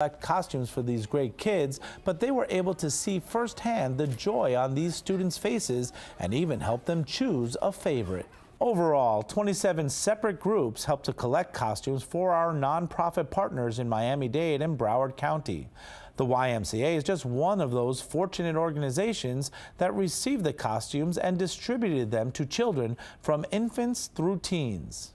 collect costumes for these great kids, but they were able to see firsthand the joy on these students' faces and even help them choose a favorite. Overall, 27 separate groups helped to collect costumes for our nonprofit partners in Miami-Dade and Broward County. The YMCA is just one of those fortunate organizations that received the costumes and distributed them to children from infants through teens.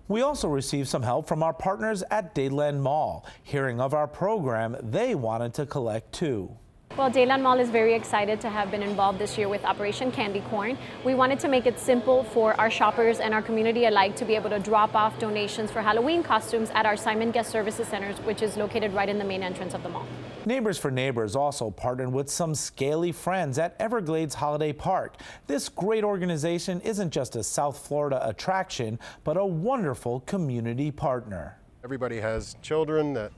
We also received some help from our partners at Dadeland Mall. Hearing of our program, they wanted to collect too. Well, Dadeland Mall is very excited to have been involved this year with Operation Candy Corn. We wanted to make it simple for our shoppers and our community alike to be able to drop off donations for Halloween costumes at our Simon Guest Services Centers, which is located right in the main entrance of the mall. Neighbors for Neighbors also partnered with some scaly friends at Everglades Holiday Park. This great organization isn't just a South Florida attraction, but a wonderful community partner. Everybody has children that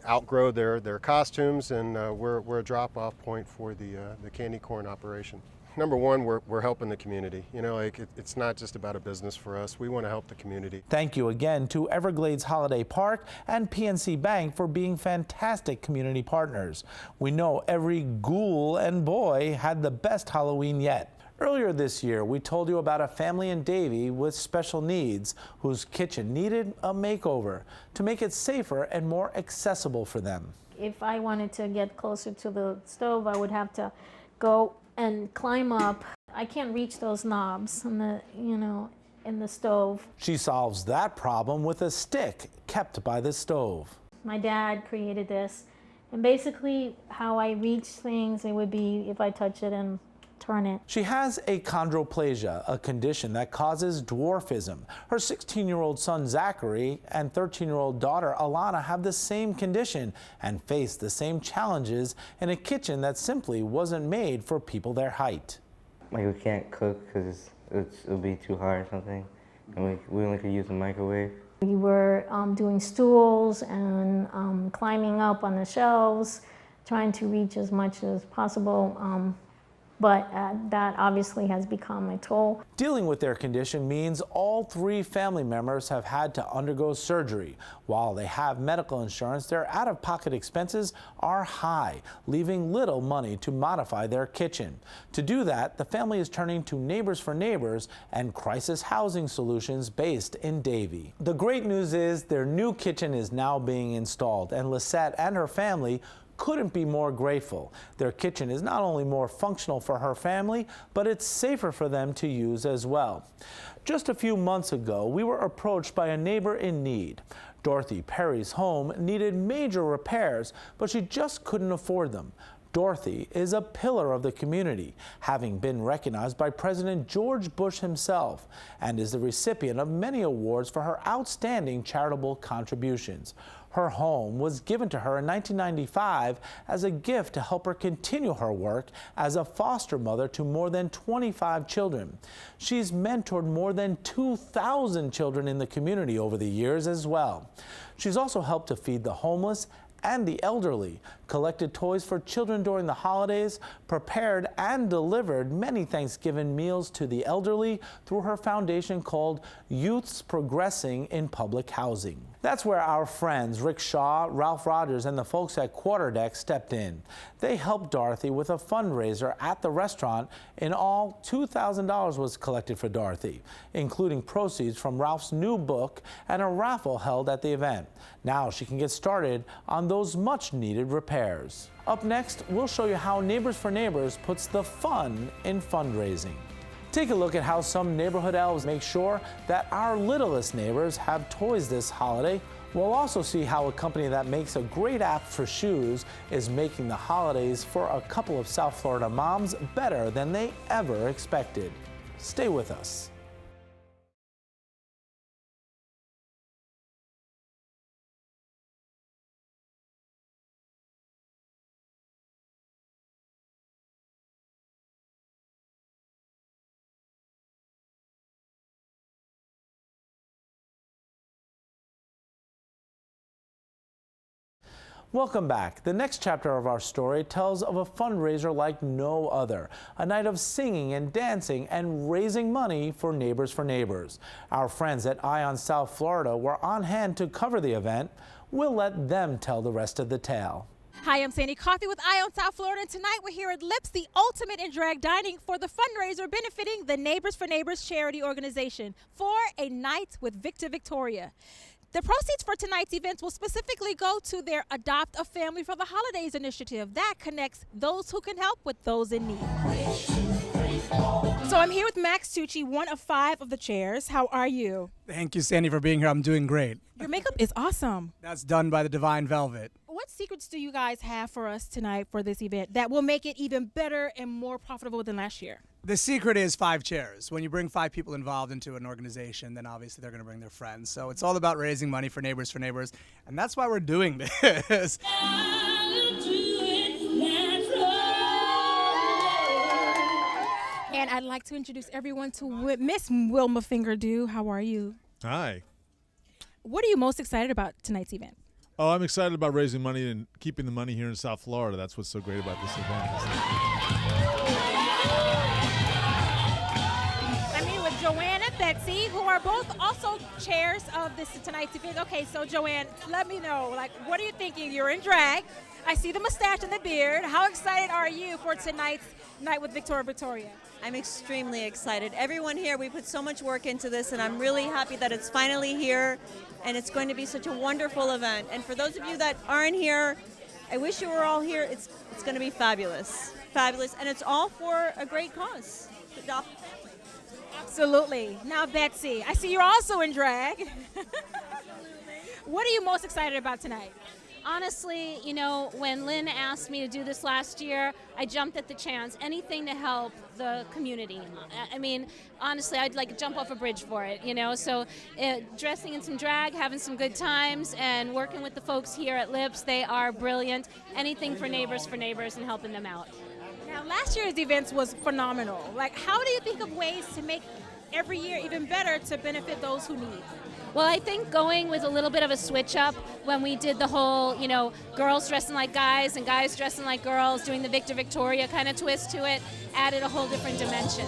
outgrow their costumes, and we're a drop-off point for the candy corn operation. Number one, we're helping the community. You know, it's not just about a business for us. We want to help the community. Thank you again to Everglades Holiday Park and PNC Bank for being fantastic community partners. We know every ghoul and boy had the best Halloween yet. Earlier this year, we told you about a family in Davie with special needs whose kitchen needed a makeover to make it safer and more accessible for them. If I wanted to get closer to the stove, I would have to go and climb up. I can't reach those knobs in the stove. She solves that problem with a stick kept by the stove. My dad created this, and basically how I reach things, it would be if I touch it and turn it. She has achondroplasia, a condition that causes dwarfism. Her 16-year-old son Zachary and 13-year-old daughter Alana have the same condition and face the same challenges in a kitchen that simply wasn't made for people their height. Like, we can't cook because it'll be too hot or something, and we only could use the microwave. We were doing stools and climbing up on the shelves, trying to reach as much as possible. But that obviously has become a toll. Dealing with their condition means all three family members have had to undergo surgery. While they have medical insurance, their out-of-pocket expenses are high, leaving little money to modify their kitchen. To do that, the family is turning to Neighbors for Neighbors and Crisis Housing Solutions based in Davie. The great news is their new kitchen is now being installed, and Lisette and her family couldn't be more grateful. Their kitchen is not only more functional for her family, but it's safer for them to use as well. Just a few months ago, we were approached by a neighbor in need. Dorothy Perry's home needed major repairs, but she just couldn't afford them. Dorothy is a pillar of the community, having been recognized by President George Bush himself, and is the recipient of many awards for her outstanding charitable contributions. Her home was given to her in 1995 as a gift to help her continue her work as a foster mother to more than 25 children. She's mentored more than 2,000 children in the community over the years as well. She's also helped to feed the homeless and the elderly, collected toys for children during the holidays, prepared and delivered many Thanksgiving meals to the elderly through her foundation called Youths Progressing in Public Housing. That's where our friends Rick Shaw, Ralph Rogers, and the folks at Quarterdeck stepped in. They helped Dorothy with a fundraiser at the restaurant. In all, $2,000 was collected for Dorothy, including proceeds from Ralph's new book and a raffle held at the event. Now she can get started on those much-needed repairs. Up next, we'll show you how Neighbors for Neighbors puts the fun in fundraising. Take a look at how some neighborhood elves make sure that our littlest neighbors have toys this holiday. We'll also see how a company that makes a great app for shoes is making the holidays for a couple of South Florida moms better than they ever expected. Stay with us. Welcome back. The next chapter of our story tells of a fundraiser like no other, a night of singing and dancing and raising money for Neighbors for Neighbors. Our friends at Ion South Florida were on hand to cover the event. We'll let them tell the rest of the tale. Hi, I'm Sandy Coffey with Eye on South Florida, and tonight we're here at Lips, the ultimate in drag dining, for the fundraiser benefiting the Neighbors for Neighbors charity organization for a night with Victor Victoria. The proceeds for tonight's events will specifically go to their Adopt a Family for the Holidays initiative that connects those who can help with those in need. So I'm here with Max Tucci, one of 5 of the chairs. How are you? Thank you, Sandy, for being here. I'm doing great. Your makeup is awesome. That's done by the Divine Velvet. What secrets do you guys have for us tonight for this event that will make it even better and more profitable than last year? The secret is 5 chairs. When you bring 5 people involved into an organization, then obviously they're going to bring their friends. So it's all about raising money for Neighbors, and that's why we're doing this. And I'd like to introduce everyone to Miss Wilma Fingerdew. How are you? Hi. What are you most excited about tonight's event? Oh, I'm excited about raising money and keeping the money here in South Florida. That's what's so great about this event. I'm here with Joanne and Betsy, who are both also chairs of tonight's event. Okay, so Joanne, let me know, what are you thinking? You're in drag. I see the mustache and the beard. How excited are you for tonight's night with Victoria? I'm extremely excited. Everyone here, we put so much work into this, and I'm really happy that it's finally here, and it's going to be such a wonderful event. And for those of you that aren't here, I wish you were all here. It's going to be fabulous. Fabulous, and it's all for a great cause. Absolutely. Now, Betsy, I see you're also in drag. What are you most excited about tonight? Honestly, when Lynn asked me to do this last year, I jumped at the chance. Anything to help the community. I mean, honestly, I'd jump off a bridge for it, So dressing in some drag, having some good times, and working with the folks here at Lips, they are brilliant. Anything for Neighbors and helping them out. Now, last year's events was phenomenal. How do you think of ways to make every year even better to benefit those who need? Well, I think going with a little bit of a switch up when we did the whole, girls dressing like guys and guys dressing like girls, doing the Victor Victoria kind of twist to it, added a whole different dimension.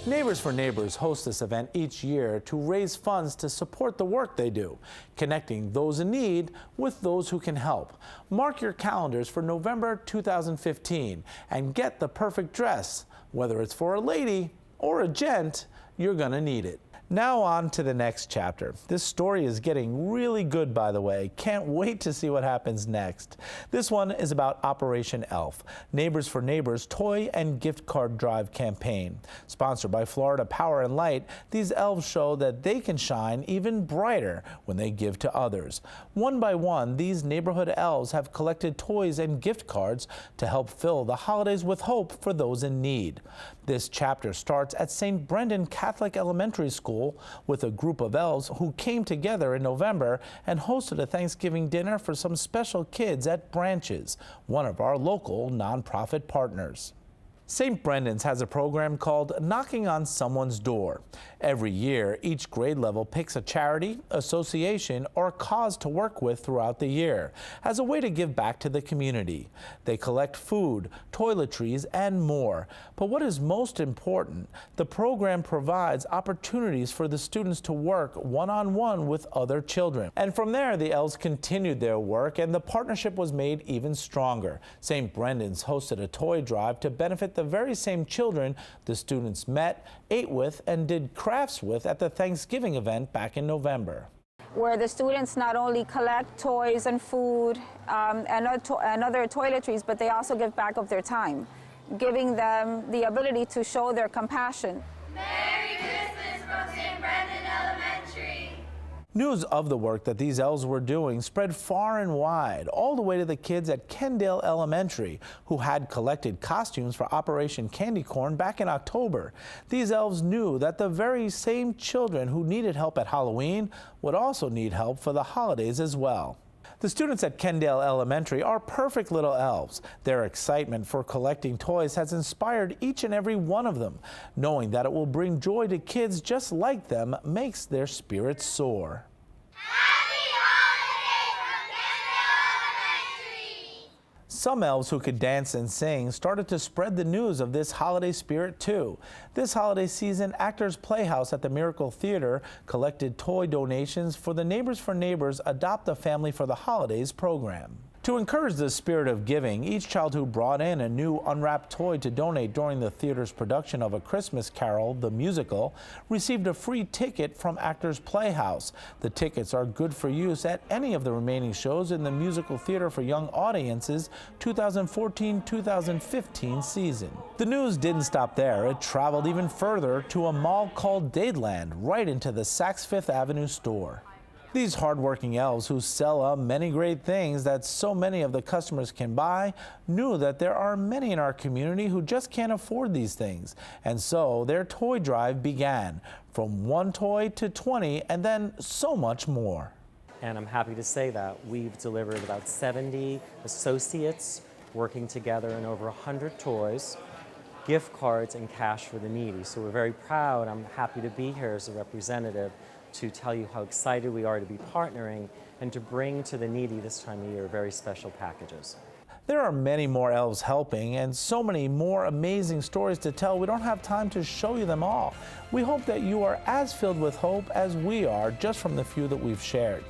Neighbors for Neighbors hosts this event each year to raise funds to support the work they do, connecting those in need with those who can help. Mark your calendars for November 2015 and get the perfect dress. Whether it's for a lady or a gent, you're gonna need it. Now on to the next chapter. This story is getting really good, by the way. Can't wait to see what happens next. This one is about Operation ELF, Neighbors for Neighbors toy and gift card drive campaign. Sponsored by Florida Power and Light, these elves show that they can shine even brighter when they give to others. One by one, these neighborhood elves have collected toys and gift cards to help fill the holidays with hope for those in need. This chapter starts at St. Brendan Catholic Elementary School with a group of elves who came together in November and hosted a Thanksgiving dinner for some special kids at Branches, one of our local nonprofit partners. St. Brendan's has a program called Knocking on Someone's Door. Every year, each grade level picks a charity, association, or cause to work with throughout the year as a way to give back to the community. They collect food, toiletries, and more. But what is most important, the program provides opportunities for the students to work one-on-one with other children. And from there, the elves continued their work, and the partnership was made even stronger. St. Brendan's hosted a toy drive to benefit the very same children the students met, ate with, and did crafts with at the Thanksgiving event back in November. Where the students not only collect toys and food and other toiletries, but they also give back of their time, giving them the ability to show their compassion. Merry Christmas from St. Brendan Elementary. News of the work that these elves were doing spread far and wide, all the way to the kids at Kendale Elementary, who had collected costumes for Operation Candy Corn back in October. These elves knew that the very same children who needed help at Halloween would also need help for the holidays as well. The students at Kendale Elementary are perfect little elves. Their excitement for collecting toys has inspired each and every one of them. Knowing that it will bring joy to kids just like them makes their spirits soar. Some elves who could dance and sing started to spread the news of this holiday spirit too. This holiday season, Actors Playhouse at the Miracle Theater collected toy donations for the Neighbors for Neighbors Adopt a Family for the Holidays program. To encourage the spirit of giving, each child who brought in a new unwrapped toy to donate during the theater's production of A Christmas Carol, the musical, received a free ticket from Actors Playhouse. The tickets are good for use at any of the remaining shows in the Musical Theater for Young Audiences 2014-2015 season. The news didn't stop there. It traveled even further to a mall called Dadeland, right into the Saks Fifth Avenue store. These hardworking elves who sell many great things that so many of the customers can buy knew that there are many in our community who just can't afford these things. And so their toy drive began, from 1 toy to 20 and then so much more. And I'm happy to say that we've delivered about 70 associates working together in over 100 toys, gift cards, and cash for the needy. So we're very proud. I'm happy to be here as a representative to tell you how excited we are to be partnering and to bring to the needy this time of year very special packages. There are many more elves helping and so many more amazing stories to tell. We don't have time to show you them all. We hope that you are as filled with hope as we are just from the few that we've shared.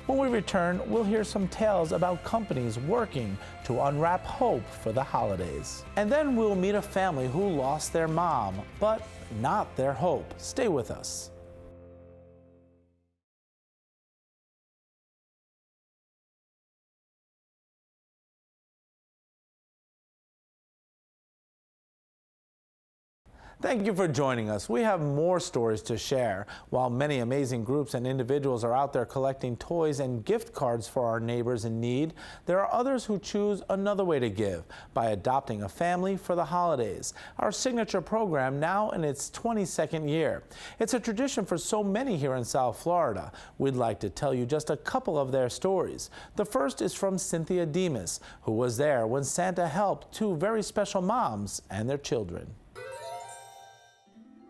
When we return, we'll hear some tales about companies working to unwrap hope for the holidays. And then we'll meet a family who lost their mom, but not their hope. Stay with us. Thank you for joining us. We have more stories to share. While many amazing groups and individuals are out there collecting toys and gift cards for our neighbors in need, there are others who choose another way to give, by adopting a family for the holidays. Our signature program now in its 22nd year. It's a tradition for so many here in South Florida. We'd like to tell you just a couple of their stories. The first is from Cynthia Demas, who was there when Santa helped 2 very special moms and their children.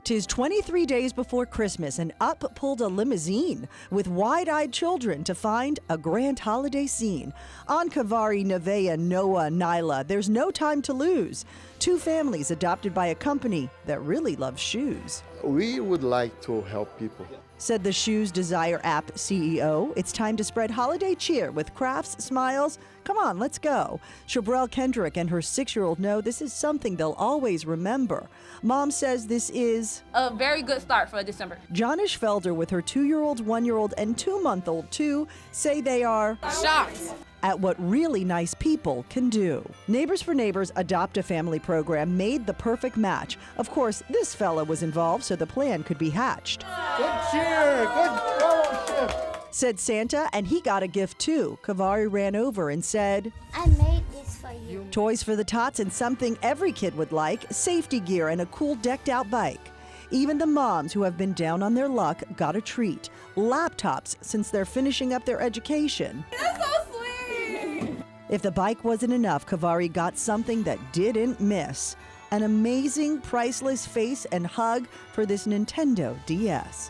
'Tis 23 days before Christmas, and up pulled a limousine with wide-eyed children to find a grand holiday scene. On Kavari, Nevaeh, Noah, Nyla, there's no time to lose. 2 families adopted by a company that really loves shoes. We would like to help people. Said the Shoes Desire app CEO, it's time to spread holiday cheer with crafts, smiles. Come on, let's go. Shabrell Kendrick and her 6-year-old know this is something they'll always remember. Mom says this is a very good start for December. Jonish Felder with her 2-year-old, 1-year-old, and 2-month-old too say they are shocked at what really nice people can do. Neighbors for Neighbors Adopt a Family program made the perfect match. Of course, this fella was involved so the plan could be hatched. Good cheer, good fellowship. Said Santa, and he got a gift too. Kavari ran over and said, I made this for you. Toys for the tots and something every kid would like, safety gear and a cool decked out bike. Even the moms who have been down on their luck got a treat. Laptops, since they're finishing up their education. That's so sweet! If the bike wasn't enough, Kavari got something that didn't miss. An amazing, priceless face and hug for this Nintendo DS.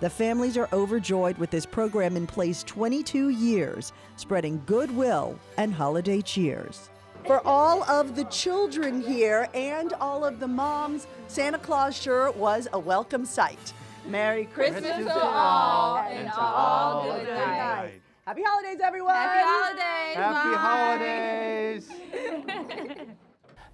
The families are overjoyed with this program in place 22 years, spreading goodwill and holiday cheers. For all of the children here and all of the moms, Santa Claus sure was a welcome sight. Merry Christmas to all, and to all good night. Happy holidays, everyone! Happy holidays! Happy holidays!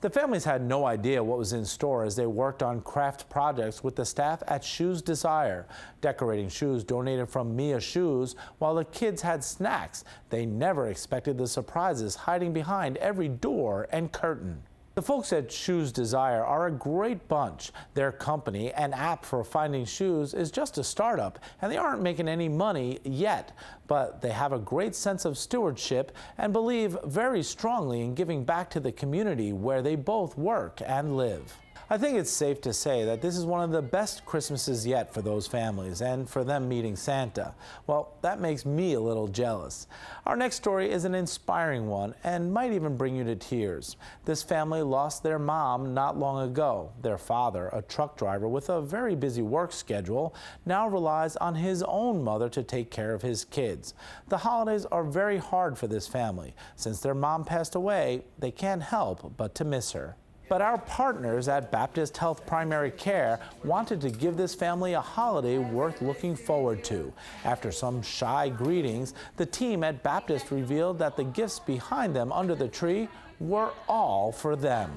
The families had no idea what was in store as they worked on craft projects with the staff at Shoes Desire, decorating shoes donated from Mia Shoes while the kids had snacks. They never expected the surprises hiding behind every door and curtain. The folks at Shoes Desire are a great bunch. Their company, an app for finding shoes, is just a startup, and they aren't making any money yet. But they have a great sense of stewardship and believe very strongly in giving back to the community where they both work and live. I think it's safe to say that this is one of the best Christmases yet for those families and for them meeting Santa. Well, that makes me a little jealous. Our next story is an inspiring one and might even bring you to tears. This family lost their mom not long ago. Their father, a truck driver with a very busy work schedule, now relies on his own mother to take care of his kids. The holidays are very hard for this family. Since their mom passed away, they can't help but to miss her. But our partners at Baptist Health Primary Care wanted to give this family a holiday worth looking forward to. After some shy greetings, the team at Baptist revealed that the gifts behind them under the tree were all for them.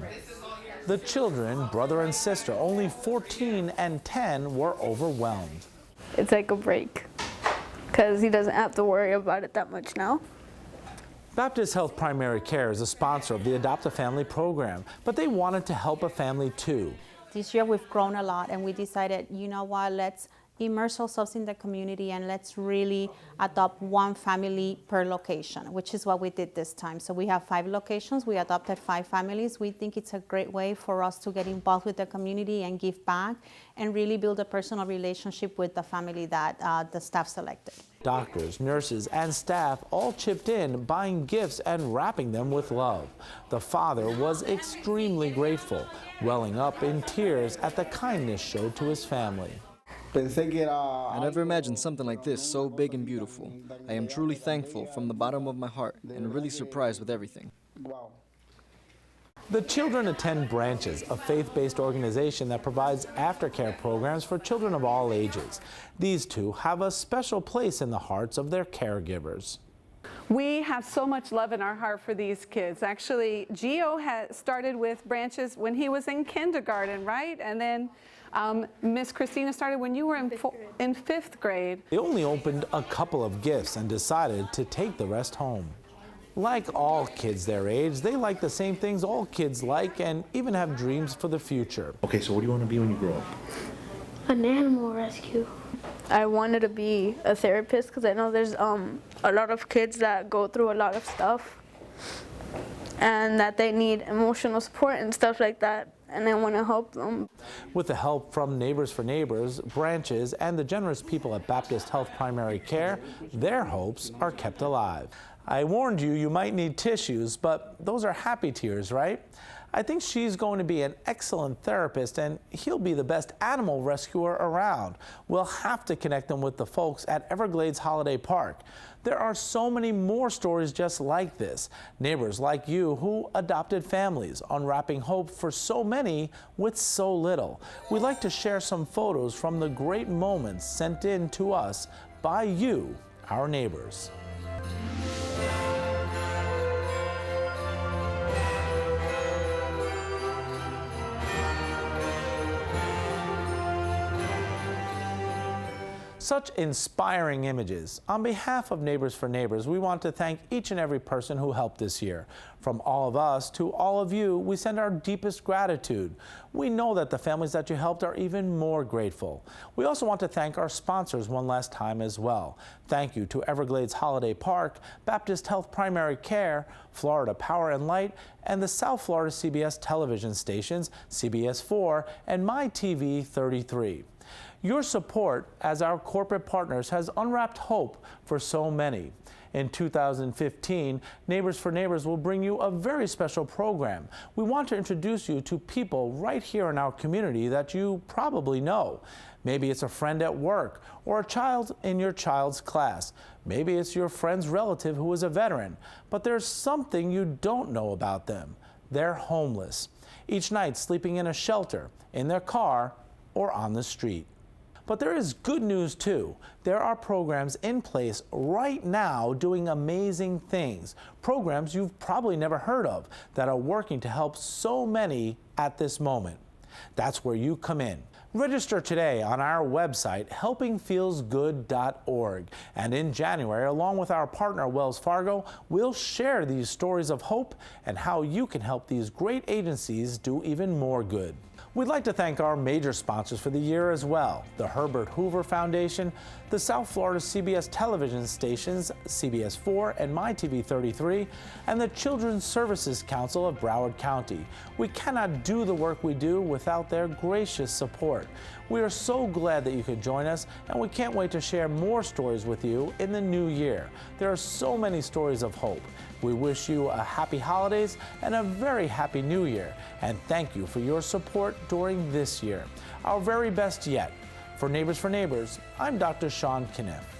The children, brother and sister, only 14 and 10, were overwhelmed. It's like a break, because he doesn't have to worry about it that much now. Baptist Health Primary Care is a sponsor of the Adopt a Family program, but they wanted to help a family too. This year we've grown a lot and we decided, you know what, let's immerse ourselves in the community and let's really adopt one family per location, which is what we did this time. So we have 5 locations, we adopted 5 families. We think it's a great way for us to get involved with the community and give back and really build a personal relationship with the family that the staff selected. Doctors, nurses, and staff all chipped in, buying gifts and wrapping them with love. The father was extremely grateful, welling up in tears at the kindness showed to his family. I never imagined something like this, so big and beautiful. I am truly thankful from the bottom of my heart and really surprised with everything. The children attend Branches, a faith-based organization that provides aftercare programs for children of all ages. These two have a special place in the hearts of their caregivers. We have so much love in our heart for these kids. Actually, Gio had started with Branches when he was in kindergarten, right? And then Miss Christina started when you were in 5th grade. They only opened a couple of gifts and decided to take the rest home. Like all kids their age, they like the same things all kids like and even have dreams for the future. Okay, so what do you want to be when you grow up? An animal rescue. I wanted to be a therapist because I know there's a lot of kids that go through a lot of stuff and that they need emotional support and stuff like that, and I want to help them. With the help from Neighbors for Neighbors, Branches, and the generous people at Baptist Health Primary Care, their hopes are kept alive. I warned you, you might need tissues, but those are happy tears, right? I think she's going to be an excellent therapist and he'll be the best animal rescuer around. We'll have to connect them with the folks at Everglades Holiday Park. There are so many more stories just like this. Neighbors like you who adopted families, unwrapping hope for so many with so little. We'd like to share some photos from the great moments sent in to us by you, our neighbors. Such inspiring images. On behalf of Neighbors for Neighbors, we want to thank each and every person who helped this year. From all of us to all of you, we send our deepest gratitude. We know that the families that you helped are even more grateful. We also want to thank our sponsors one last time as well. Thank you to Everglades Holiday Park, Baptist Health Primary Care, Florida Power and Light, and the South Florida CBS television stations, CBS 4 and MyTV 33. Your support as our corporate partners has unwrapped hope for so many. In 2015, Neighbors for Neighbors will bring you a very special program. We want to introduce you to people right here in our community that you probably know. Maybe it's a friend at work or a child in your child's class. Maybe it's your friend's relative who is a veteran. But there's something you don't know about them. They're homeless, each night sleeping in a shelter, in their car, or on the street. But there is good news too. There are programs in place right now doing amazing things. Programs you've probably never heard of that are working to help so many at this moment. That's where you come in. Register today on our website, helpingfeelsgood.org. And in January, along with our partner Wells Fargo, we'll share these stories of hope and how you can help these great agencies do even more good. We'd like to thank our major sponsors for the year as well: the Herbert Hoover Foundation, the South Florida CBS television stations CBS 4 and MyTV 33, and the Children's Services Council of Broward County. We cannot do the work we do without their gracious support. We are so glad that you could join us, and we can't wait to share more stories with you in the new year. There are so many stories of hope. We wish you a happy holidays and a very happy new year, and thank you for your support during this year. Our very best yet. For Neighbors, I'm Dr. Sean Kniff.